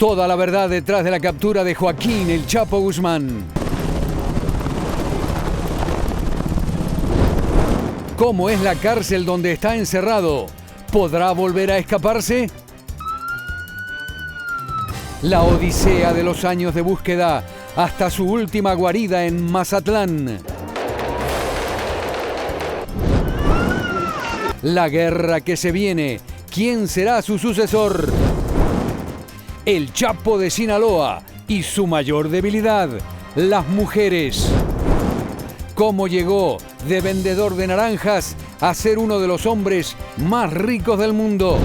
Toda la verdad detrás de la captura de Joaquín El Chapo Guzmán. ¿Cómo es la cárcel donde está encerrado? ¿Podrá volver a escaparse? La odisea de los años de búsqueda hasta su última guarida en Mazatlán. La guerra que se viene. ¿Quién será su sucesor? El Chapo de Sinaloa y su mayor debilidad, las mujeres. ¿Cómo llegó de vendedor de naranjas a ser uno de los hombres más ricos del mundo?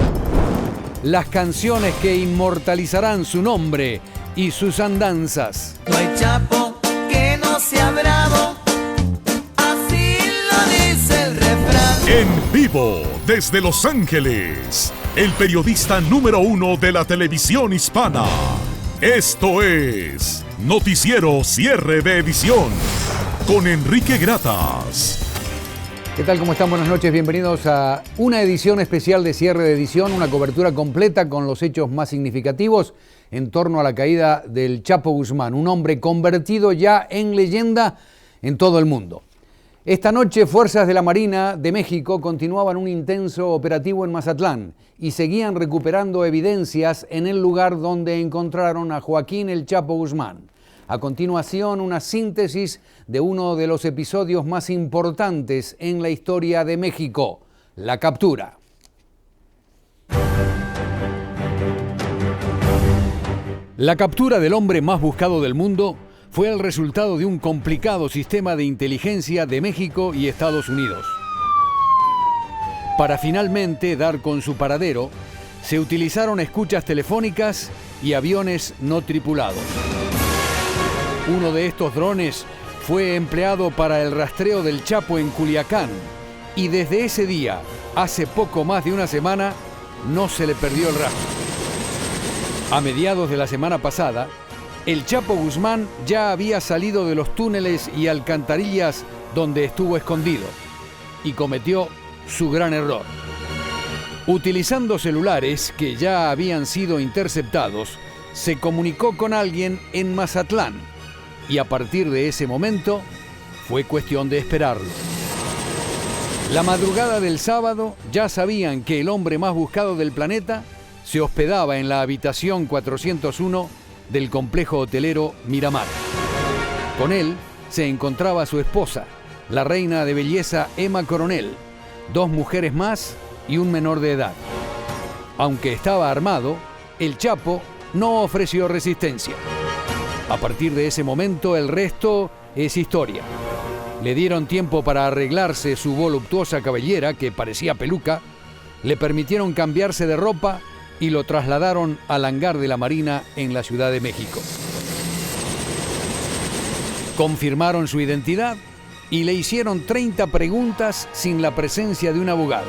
Las canciones que inmortalizarán su nombre y sus andanzas. No hay Chapo que no sea bravo, así lo dice el refrán. En vivo desde Los Ángeles, el periodista número 1 de la televisión hispana. Esto es Noticiero Cierre de Edición con Enrique Gratas. ¿Qué tal? ¿Cómo están? Buenas noches. Bienvenidos a una edición especial de Cierre de Edición, una cobertura completa con los hechos más significativos en torno a la caída del Chapo Guzmán, un hombre convertido ya en leyenda en todo el mundo. Esta noche, fuerzas de la Marina de México continuaban un intenso operativo en Mazatlán y seguían recuperando evidencias en el lugar donde encontraron a Joaquín El Chapo Guzmán. A continuación, una síntesis de uno de los episodios más importantes en la historia de México, la captura. La captura del hombre más buscado del mundo fue el resultado de un complicado sistema de inteligencia de México y Estados Unidos. Para finalmente dar con su paradero, se utilizaron escuchas telefónicas y aviones no tripulados. Uno de estos drones fue empleado para el rastreo del Chapo en Culiacán y desde ese día, hace poco más de una semana, no se le perdió el rastro. A mediados de la semana pasada, el Chapo Guzmán ya había salido de los túneles y alcantarillas donde estuvo escondido y cometió su gran error. Utilizando celulares que ya habían sido interceptados, se comunicó con alguien en Mazatlán y a partir de ese momento fue cuestión de esperarlo. La madrugada del sábado ya sabían que el hombre más buscado del planeta se hospedaba en la habitación 401 del complejo hotelero Miramar. Con él se encontraba su esposa, la reina de belleza Emma Coronel, dos mujeres más y un menor de edad. Aunque estaba armado, el Chapo no ofreció resistencia. A partir de ese momento, el resto es historia. Le dieron tiempo para arreglarse su voluptuosa cabellera, que parecía peluca, le permitieron cambiarse de ropa y lo trasladaron al hangar de la Marina en la Ciudad de México. Confirmaron su identidad y le hicieron 30 preguntas sin la presencia de un abogado.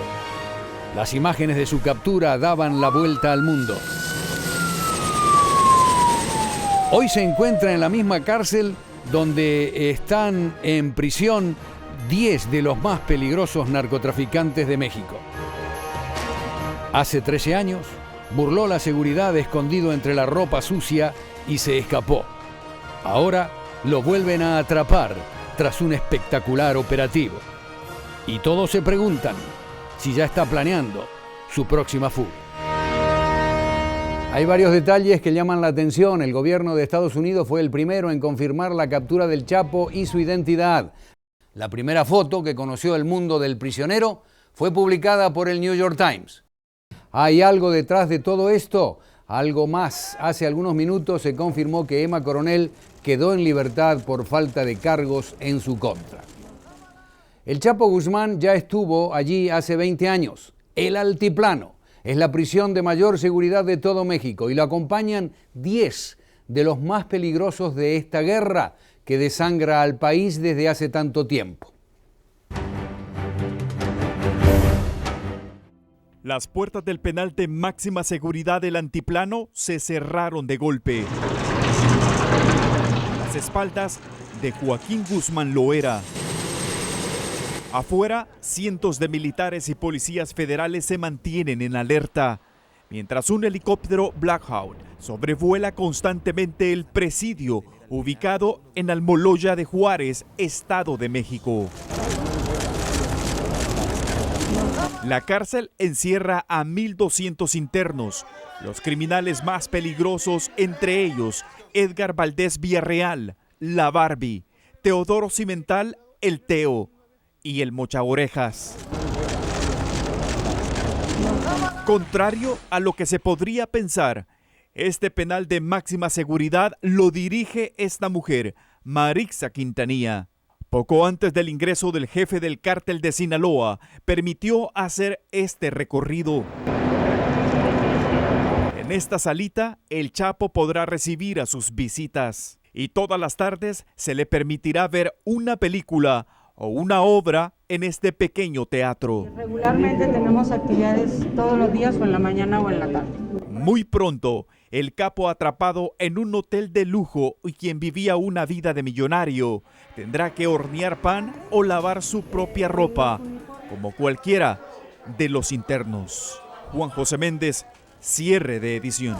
Las imágenes de su captura daban la vuelta al mundo. Hoy se encuentra en la misma cárcel donde están en prisión 10 de los más peligrosos narcotraficantes de México. Hace 13 años, burló la seguridad escondido entre la ropa sucia y se escapó. Ahora lo vuelven a atrapar tras un espectacular operativo. Y todos se preguntan si ya está planeando su próxima fuga. Hay varios detalles que llaman la atención. El gobierno de Estados Unidos fue el primero en confirmar la captura del Chapo y su identidad. La primera foto que conoció el mundo del prisionero fue publicada por el New York Times. ¿Hay algo detrás de todo esto? Algo más. Hace algunos minutos se confirmó que Emma Coronel quedó en libertad por falta de cargos en su contra. El Chapo Guzmán ya estuvo allí hace 20 años. El Altiplano es la prisión de mayor seguridad de todo México y lo acompañan 10 de los más peligrosos de esta guerra que desangra al país desde hace tanto tiempo. Las puertas del penal de máxima seguridad del Altiplano se cerraron de golpe. A las espaldas de Joaquín Guzmán Loera. Afuera, cientos de militares y policías federales se mantienen en alerta. mientras un helicóptero Black Hawk sobrevuela constantemente el presidio ubicado en Almoloya de Juárez, Estado de México. La cárcel encierra a 1.200 internos, los criminales más peligrosos, entre ellos Edgar Valdés Villarreal, la Barbie, Teodoro Cimental, el Teo y el Mochaorejas. Contrario a lo que se podría pensar, este penal de máxima seguridad lo dirige esta mujer, Marixa Quintanilla. Poco antes del ingreso del jefe del cártel de Sinaloa, permitió hacer este recorrido. En esta salita, el Chapo podrá recibir a sus visitas y todas las tardes se le permitirá ver una película o una obra en este pequeño teatro. Regularmente tenemos actividades todos los días o en la mañana o en la tarde. Muy pronto, el capo atrapado en un hotel de lujo y quien vivía una vida de millonario, tendrá que hornear pan o lavar su propia ropa, como cualquiera de los internos. Juan José Méndez, cierre de edición.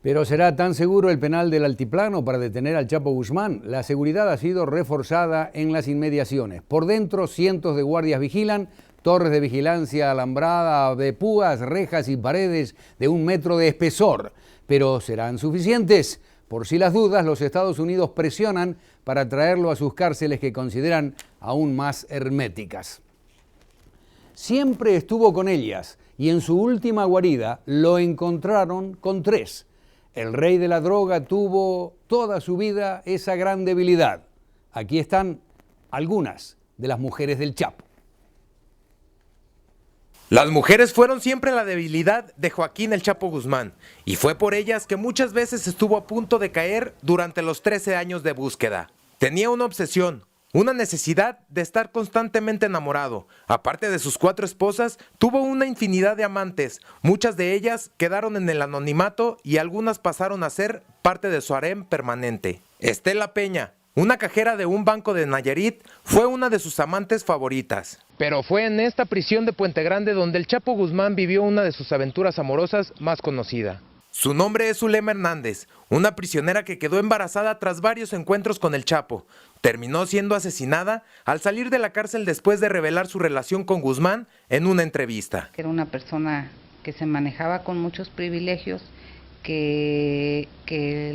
Pero ¿será tan seguro el penal del Altiplano para detener al Chapo Guzmán? La seguridad ha sido reforzada en las inmediaciones. Por dentro, cientos de guardias vigilan, torres de vigilancia alambrada de púas, rejas y paredes de 1 metro de espesor. Pero ¿serán suficientes? Por si las dudas, los Estados Unidos presionan para traerlo a sus cárceles que consideran aún más herméticas. Siempre estuvo con ellas y en su última guarida lo encontraron con 3. El rey de la droga tuvo toda su vida esa gran debilidad. Aquí están algunas de las mujeres del Chapo. Las mujeres fueron siempre la debilidad de Joaquín el Chapo Guzmán, y fue por ellas que muchas veces estuvo a punto de caer durante los 13 años de búsqueda. Tenía una obsesión, una necesidad de estar constantemente enamorado. Aparte de sus 4 esposas, tuvo una infinidad de amantes. Muchas de ellas quedaron en el anonimato y algunas pasaron a ser parte de su harem permanente. Estela Peña, una cajera de un banco de Nayarit, fue una de sus amantes favoritas. Pero fue en esta prisión de Puente Grande donde el Chapo Guzmán vivió una de sus aventuras amorosas más conocida. Su nombre es Zulema Hernández, una prisionera que quedó embarazada tras varios encuentros con el Chapo. Terminó siendo asesinada al salir de la cárcel después de revelar su relación con Guzmán en una entrevista. Era una persona que se manejaba con muchos privilegios, que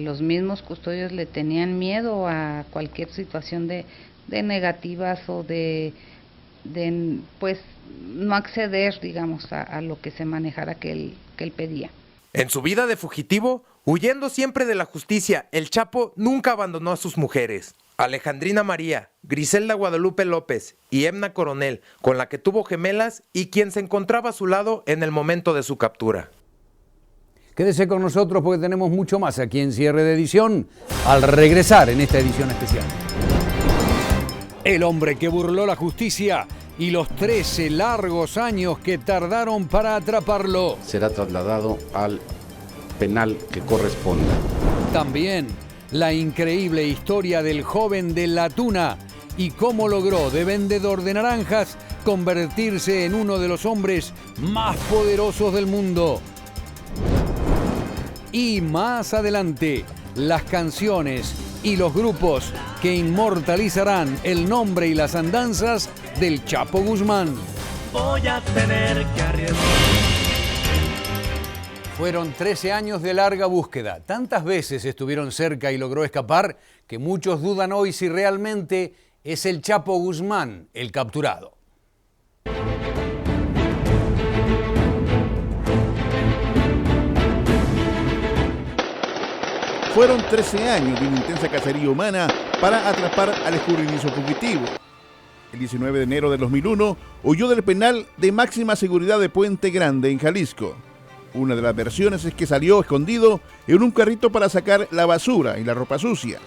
los mismos custodios le tenían miedo a cualquier situación de negativas o de pues no acceder, digamos, a lo que se manejara que él pedía. En su vida de fugitivo, huyendo siempre de la justicia, el Chapo nunca abandonó a sus mujeres. Alejandrina María, Griselda Guadalupe López y Emna Coronel, con la que tuvo gemelas y quien se encontraba a su lado en el momento de su captura. Quédese con nosotros porque tenemos mucho más aquí en Cierre de Edición, al regresar en esta edición especial. El hombre que burló la justicia y los 13 largos años que tardaron para atraparlo. Será trasladado al penal que corresponda. También la increíble historia del joven de La Tuna y cómo logró de vendedor de naranjas convertirse en uno de los hombres más poderosos del mundo. Y más adelante, las canciones y los grupos que inmortalizarán el nombre y las andanzas del Chapo Guzmán. Voy a tener que arriesgar. Fueron 13 años de larga búsqueda. Tantas veces estuvieron cerca y logró escapar que muchos dudan hoy si realmente es el Chapo Guzmán el capturado. Fueron 13 años de una intensa cacería humana para atrapar al escurridizo fugitivo. El 19 de enero de 2001 huyó del penal de máxima seguridad de Puente Grande, en Jalisco. Una de las versiones es que salió escondido en un carrito para sacar la basura y la ropa sucia.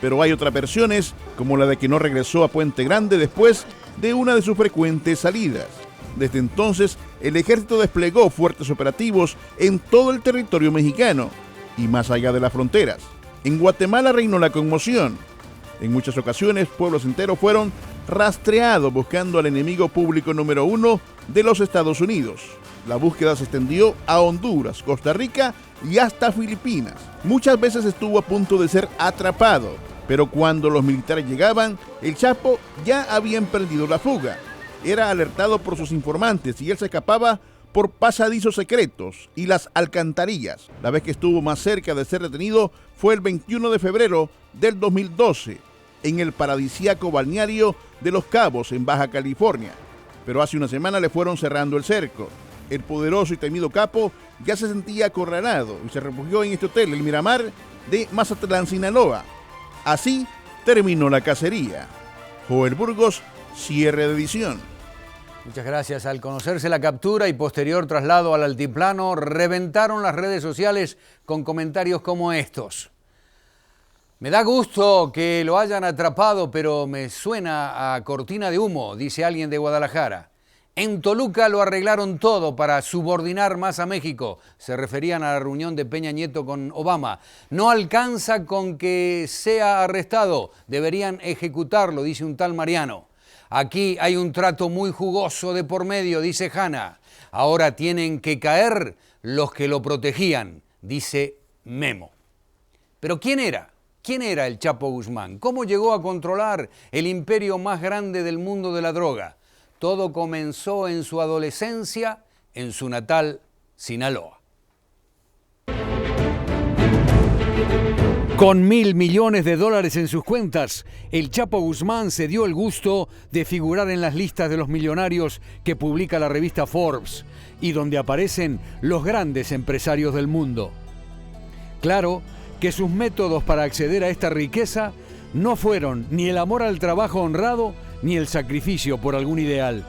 Pero hay otras versiones, como la de que no regresó a Puente Grande después de una de sus frecuentes salidas. Desde entonces, el ejército desplegó fuertes operativos en todo el territorio mexicano y más allá de las fronteras. En Guatemala reinó la conmoción. En muchas ocasiones, pueblos enteros fueron rastreado buscando al enemigo público número 1 de los Estados Unidos. La búsqueda se extendió a Honduras, Costa Rica y hasta Filipinas. Muchas veces estuvo a punto de ser atrapado, pero cuando los militares llegaban, el Chapo ya había emprendido la fuga. Era alertado por sus informantes y él se escapaba por pasadizos secretos y las alcantarillas. La vez que estuvo más cerca de ser detenido fue el 21 de febrero del 2012, en el paradisíaco balneario de Los Cabos, en Baja California. Pero hace una semana le fueron cerrando el cerco. El poderoso y temido capo ya se sentía acorralado y se refugió en este hotel, el Miramar de Mazatlán, Sinaloa. Así terminó la cacería. Joel Burgos, cierre de edición. Muchas gracias. Al conocerse la captura y posterior traslado al altiplano, reventaron las redes sociales con comentarios como estos. Me da gusto que lo hayan atrapado, pero me suena a cortina de humo, dice alguien de Guadalajara. En Toluca lo arreglaron todo para subordinar más a México. Se referían a la reunión de Peña Nieto con Obama. No alcanza con que sea arrestado. Deberían ejecutarlo, dice un tal Mariano. Aquí hay un trato muy jugoso de por medio, dice Hanna. Ahora tienen que caer los que lo protegían, dice Memo. ¿Pero quién era? ¿Quién era el Chapo Guzmán? ¿Cómo llegó a controlar el imperio más grande del mundo de la droga? Todo comenzó en su adolescencia, en su natal Sinaloa. Con $1.000 millones en sus cuentas, el Chapo Guzmán se dio el gusto de figurar en las listas de los millonarios que publica la revista Forbes y donde aparecen los grandes empresarios del mundo. Claro que sus métodos para acceder a esta riqueza no fueron ni el amor al trabajo honrado ni el sacrificio por algún ideal.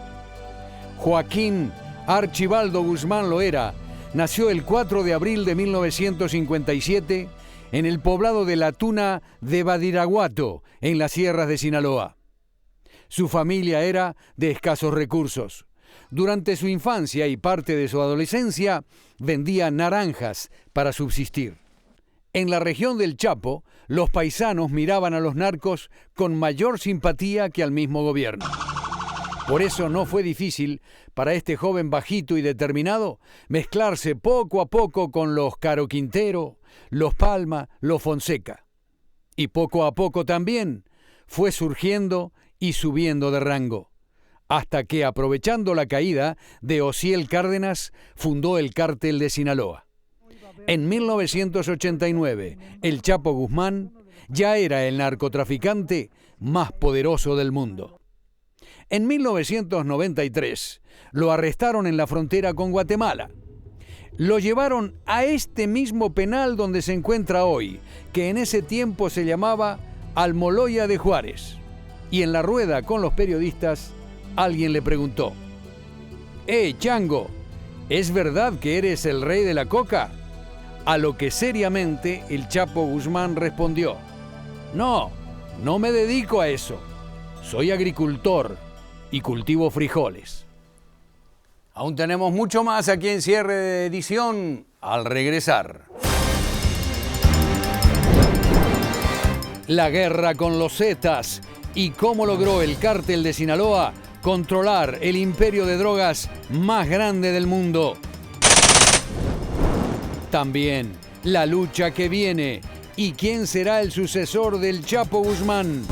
Joaquín Archibaldo Guzmán Loera nació el 4 de abril de 1957 en el poblado de La Tuna de Badiraguato, en las sierras de Sinaloa. Su familia era de escasos recursos. Durante su infancia y parte de su adolescencia, vendía naranjas para subsistir. En la región del Chapo, los paisanos miraban a los narcos con mayor simpatía que al mismo gobierno. Por eso no fue difícil para este joven bajito y determinado mezclarse poco a poco con los Caro Quintero, los Palma, los Fonseca. Y poco a poco también fue surgiendo y subiendo de rango, hasta que, aprovechando la caída de Osiel Cárdenas, fundó el Cártel de Sinaloa. En 1989, el Chapo Guzmán ya era el narcotraficante más poderoso del mundo. En 1993, lo arrestaron en la frontera con Guatemala. Lo llevaron a este mismo penal donde se encuentra hoy, que en ese tiempo se llamaba Almoloya de Juárez. Y en la rueda con los periodistas, alguien le preguntó: Chango, ¿es verdad que eres el rey de la coca? A lo que seriamente el Chapo Guzmán respondió: No me dedico a eso. Soy agricultor y cultivo frijoles. Aún tenemos mucho más aquí en Cierre de Edición al regresar. La guerra con los Zetas y cómo logró el Cártel de Sinaloa controlar el imperio de drogas más grande del mundo. También la lucha que viene y quién será el sucesor del Chapo Guzmán.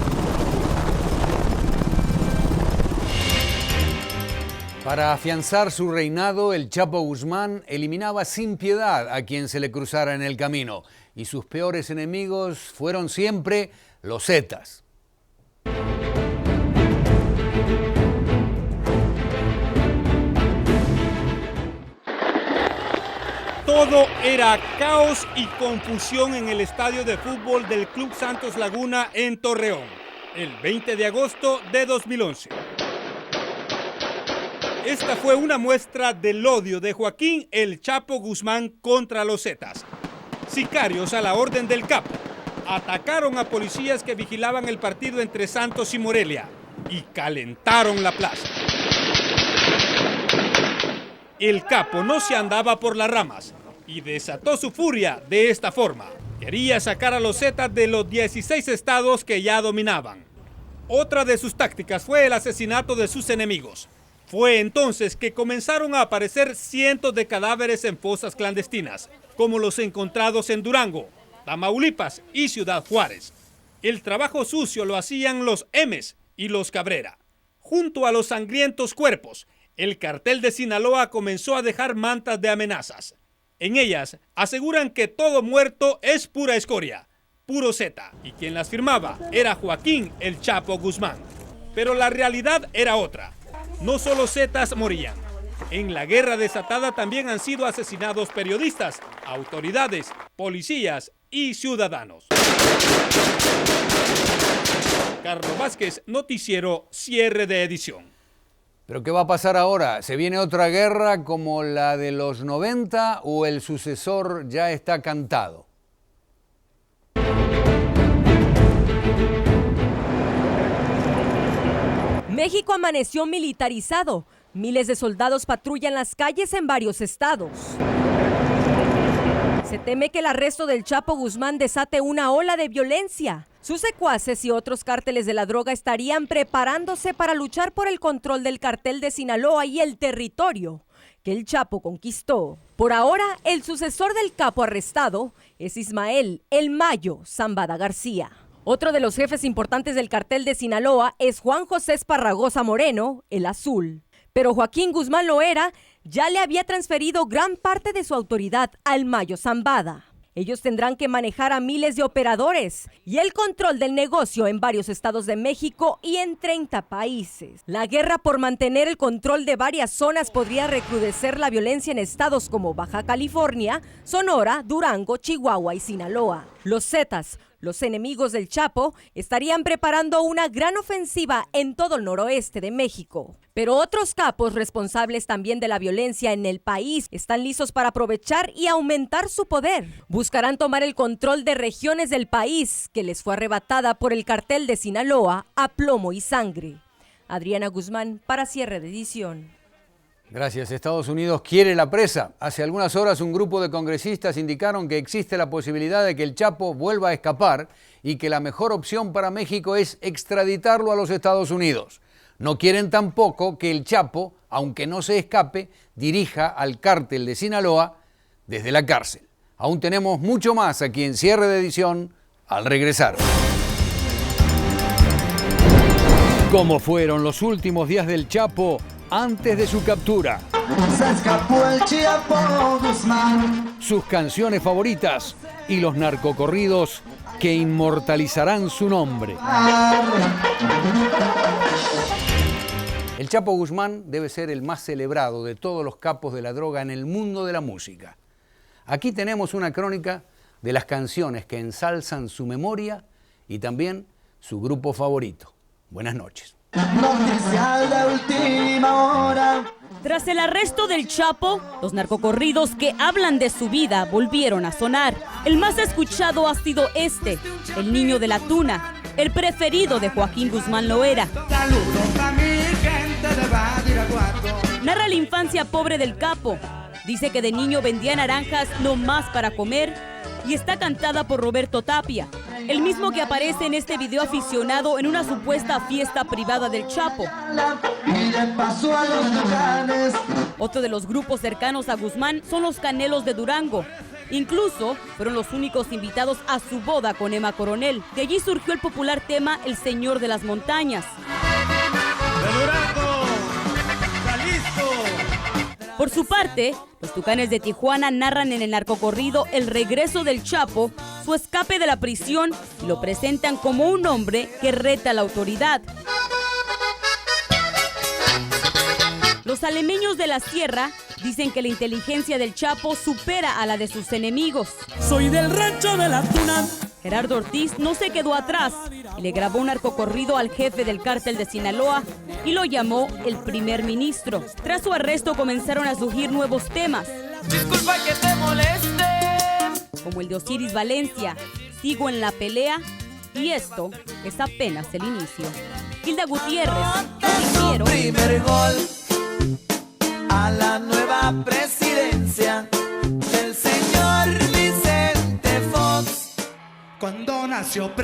Para afianzar su reinado, el Chapo Guzmán eliminaba sin piedad a quien se le cruzara en el camino, y sus peores enemigos fueron siempre los Zetas. Todo era caos y confusión en el estadio de fútbol del Club Santos Laguna en Torreón, el 20 de agosto de 2011. Esta fue una muestra del odio de Joaquín El Chapo Guzmán contra los Zetas. Sicarios a la orden del capo atacaron a policías que vigilaban el partido entre Santos y Morelia y calentaron la plaza. El capo no se andaba por las ramas y desató su furia de esta forma. Quería sacar a los Zetas de los 16 estados que ya dominaban. Otra de sus tácticas fue el asesinato de sus enemigos. Fue entonces que comenzaron a aparecer cientos de cadáveres en fosas clandestinas, como los encontrados en Durango, Tamaulipas y Ciudad Juárez. El trabajo sucio lo hacían los M's y los Cabrera. Junto a los sangrientos cuerpos, el cartel de Sinaloa comenzó a dejar mantas de amenazas. En ellas aseguran que todo muerto es pura escoria, puro Z, y quien las firmaba era Joaquín El Chapo Guzmán. Pero la realidad era otra. No solo Zetas morían. En la guerra desatada también han sido asesinados periodistas, autoridades, policías y ciudadanos. Carlos Vázquez, Noticiero, cierre de edición. ¿Pero qué va a pasar ahora? ¿Se viene otra guerra como la de los 90 o el sucesor ya está cantado? México amaneció militarizado. Miles de soldados patrullan las calles en varios estados. Se teme que el arresto del Chapo Guzmán desate una ola de violencia. Sus secuaces y otros cárteles de la droga estarían preparándose para luchar por el control del cartel de Sinaloa y el territorio que el Chapo conquistó. Por ahora, el sucesor del capo arrestado es Ismael El Mayo Zambada García. Otro de los jefes importantes del cartel de Sinaloa es Juan José Esparragosa Moreno, el Azul. Pero Joaquín Guzmán Loera ya le había transferido gran parte de su autoridad al Mayo Zambada. Ellos tendrán que manejar a miles de operadores y el control del negocio en varios estados de México y en 30 países. La guerra por mantener el control de varias zonas podría recrudecer la violencia en estados como Baja California, Sonora, Durango, Chihuahua y Sinaloa. Los Zetas, los enemigos del Chapo, estarían preparando una gran ofensiva en todo el noroeste de México. Pero otros capos responsables también de la violencia en el país están listos para aprovechar y aumentar su poder. Buscarán tomar el control de regiones del país que les fue arrebatada por el cartel de Sinaloa a plomo y sangre. Adriana Guzmán para cierre de edición. Gracias. Estados Unidos quiere la presa. Hace algunas horas un grupo de congresistas indicaron que existe la posibilidad de que el Chapo vuelva a escapar y que la mejor opción para México es extraditarlo a los Estados Unidos. No quieren tampoco que el Chapo, aunque no se escape, dirija al cártel de Sinaloa desde la cárcel. Aún tenemos mucho más aquí en cierre de edición al regresar. ¿Cómo fueron los últimos días del Chapo antes de su captura? Se escapó el Chapo Guzmán. Sus canciones favoritas y los narcocorridos que inmortalizarán su nombre. El Chapo Guzmán debe ser el más celebrado de todos los capos de la droga en el mundo de la música. Aquí tenemos una crónica de las canciones que ensalzan su memoria y también su grupo favorito. Buenas noches. Noticial de última hora. Tras el arresto del Chapo, los narcocorridos que hablan de su vida volvieron a sonar. El más escuchado ha sido este, El Niño de la Tuna, el preferido de Joaquín Guzmán Loera. Narra la infancia pobre del capo. Dice que de niño vendía naranjas no más para comer y está cantada por Roberto Tapia, el mismo que aparece en este video aficionado en una supuesta fiesta privada del Chapo. Otro de los grupos cercanos a Guzmán son los Canelos de Durango. Incluso fueron los únicos invitados a su boda con Emma Coronel. De allí surgió el popular tema El Señor de las Montañas. De Durango, Jalisco. Por su parte, los Tucanes de Tijuana narran en el narcocorrido el regreso del Chapo, su escape de la prisión y lo presentan como un hombre que reta a la autoridad. Los alemeños de la sierra dicen que la inteligencia del Chapo supera a la de sus enemigos. Soy del rancho de la Tuna. Gerardo Ortiz no se quedó atrás y le grabó un narcocorrido al jefe del cártel de Sinaloa y lo llamó el primer ministro. Tras su arresto comenzaron a surgir nuevos temas. Disculpa que te moleste. Como el de Osiris Valencia, Sigo en la pelea, y esto es apenas el inicio. Hilda Gutiérrez, Noticiero. Primer gol a la nueva presidencia del señor Vicente Fox. Cuando nació